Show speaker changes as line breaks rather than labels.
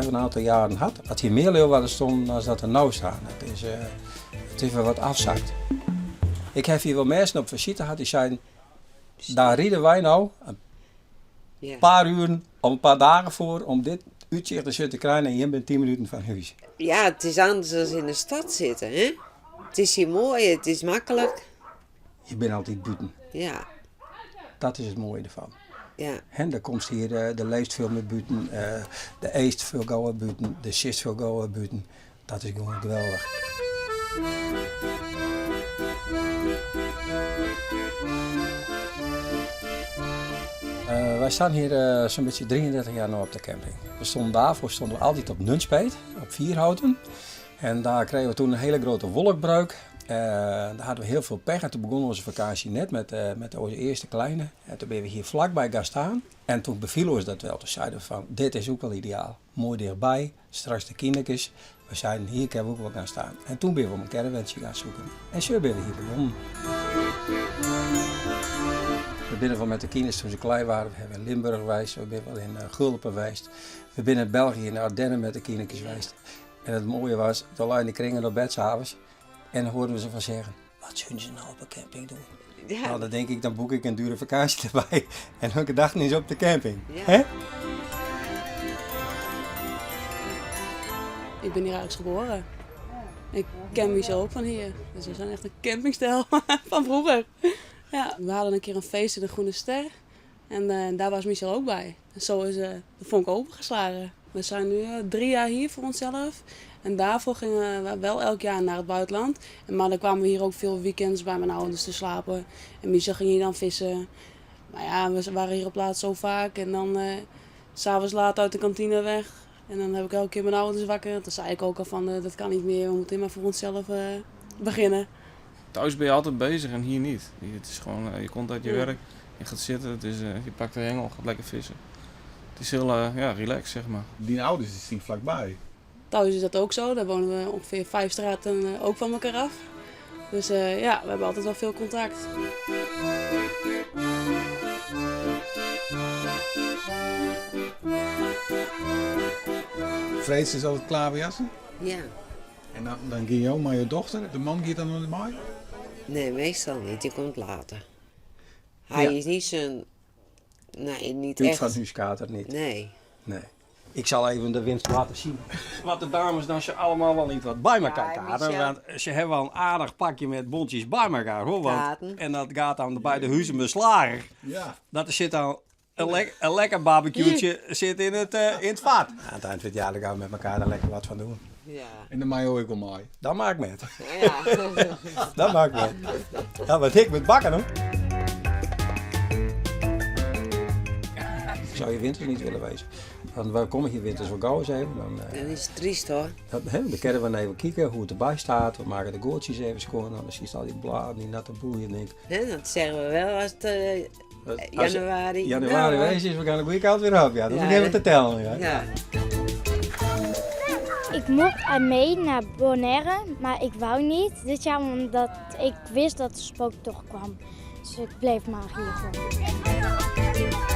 hebben we een aantal jaren gehad. Dat hier meer leeuwen stonden dan dat er nou staan. Het is wel wat afzakt. Ik heb hier wel mensen op visite gehad die zeiden, daar rieden wij nou een paar uren, om een paar dagen voor, om dit uitzicht te krijgen en je bent 10 minuten van huis.
Ja, het is anders dan in de stad zitten, hè? Het is hier mooi, het is makkelijk.
Je bent altijd buiten.
Ja.
Dat is het mooie ervan.
Ja.
En er komt hier, de leest veel meer buiten, de eest veel gauwer buiten, de sist veel gauwer buiten. Dat is gewoon geweldig. Wij staan hier zo'n beetje 33 jaar nu op de camping. Daarvoor stonden we altijd op Nunspeet, op Vierhouten. En daar kregen we toen een hele grote wolkbreuk. Daar hadden we heel veel pech en toen begon onze vakantie net met onze eerste kleine. En toen ben we hier vlakbij gaan staan. En toen beviel ons dat wel. Toen zeiden we van, dit is ook wel ideaal. Mooi dichtbij, straks de kindertjes. We zeiden, hier kunnen we ook wel gaan staan. En toen ben we een caravantje gaan zoeken. En zo ben we hier begonnen. We zijn wel met de kinders toen ze klein waren. We hebben in Limburg geweest, we zijn wel in Gulpen geweest. We zijn in België, in de Ardennen met de kindertjes geweest. En het mooie was, toen lagen de kringen op bed 's avonds. En dan hoorden we ze van zeggen, wat zullen ze nou op een camping doen? Ja. Nou, dan denk ik, dan boek ik een dure vakantie erbij. En dan dag niet op de camping. Ja. Hè?
Ik ben hier eigenlijk geboren. Ik ken Michel ook van hier. Dus we zijn echt een campingstijl van vroeger. Ja, we hadden een keer een feest in de Groene Ster. En daar was Michel ook bij. En zo is de vonk opengeslagen. We zijn nu 3 jaar hier voor onszelf. En daarvoor gingen we wel elk jaar naar het buitenland. Maar dan kwamen we hier ook veel weekends bij mijn ouders te slapen. En Michel ging hier dan vissen. Maar ja, we waren hier op laatst zo vaak. En dan 's avonds laat uit de kantine weg. En dan heb ik elke keer mijn ouders wakker. Toen zei ik ook al van, dat kan niet meer. We moeten maar voor onszelf beginnen.
Thuis ben je altijd bezig en hier niet. Het is gewoon, je komt uit je werk, je gaat zitten, je pakt de hengel, gaat lekker vissen. Het is heel relaxed, zeg maar.
Die ouders is hier vlakbij.
Thuis is dat ook zo, daar wonen we ongeveer 5 straten ook van elkaar af. Dus ja, we hebben altijd wel veel contact.
Vrees is altijd klaar bij jassen?
Ja.
En dan ging je ook maar je dochter, de man gaat dan met mij?
Nee, meestal niet. Die komt later. Hij is niet zo'n... Nee, niet echt.
Van huiskater niet.
Nee.
Ik zal even de winst laten zien. Wat de dames dan ze allemaal wel niet wat bij elkaar katen. Want ze hebben wel een aardig pakje met bontjes bij elkaar hoor. Want, en dat gaat dan bij de huizen beslagen.
Ja.
Dat zit dan een lekker barbecue'tje zit in het vat. Aan het eind van het jaar gaan we met elkaar er lekker wat van doen.
Ja.
En dan maak je ook wel mooi.
Dat maakt met.
Ja.
Dat maakt met. Ja, wat ik met bakken hoor. Zou je winters niet willen wezen? Want we komen hier winters wel gauw eens even.
Dat is triest hoor.
Dan kunnen we even kijken hoe het erbij staat. We maken de gootjes even schoon. Dan zie je al die bladen, die natte boel. Je denkt,
Dat zeggen we wel als het januari...
Januari wees is, we gaan de goede kant weer op. Ja, dat beginnen we te tellen. Ja.
Ik mocht aan mee naar Bonaire, maar ik wou niet dit jaar omdat ik wist dat de spooktocht kwam. Dus ik bleef maar hier gewoon.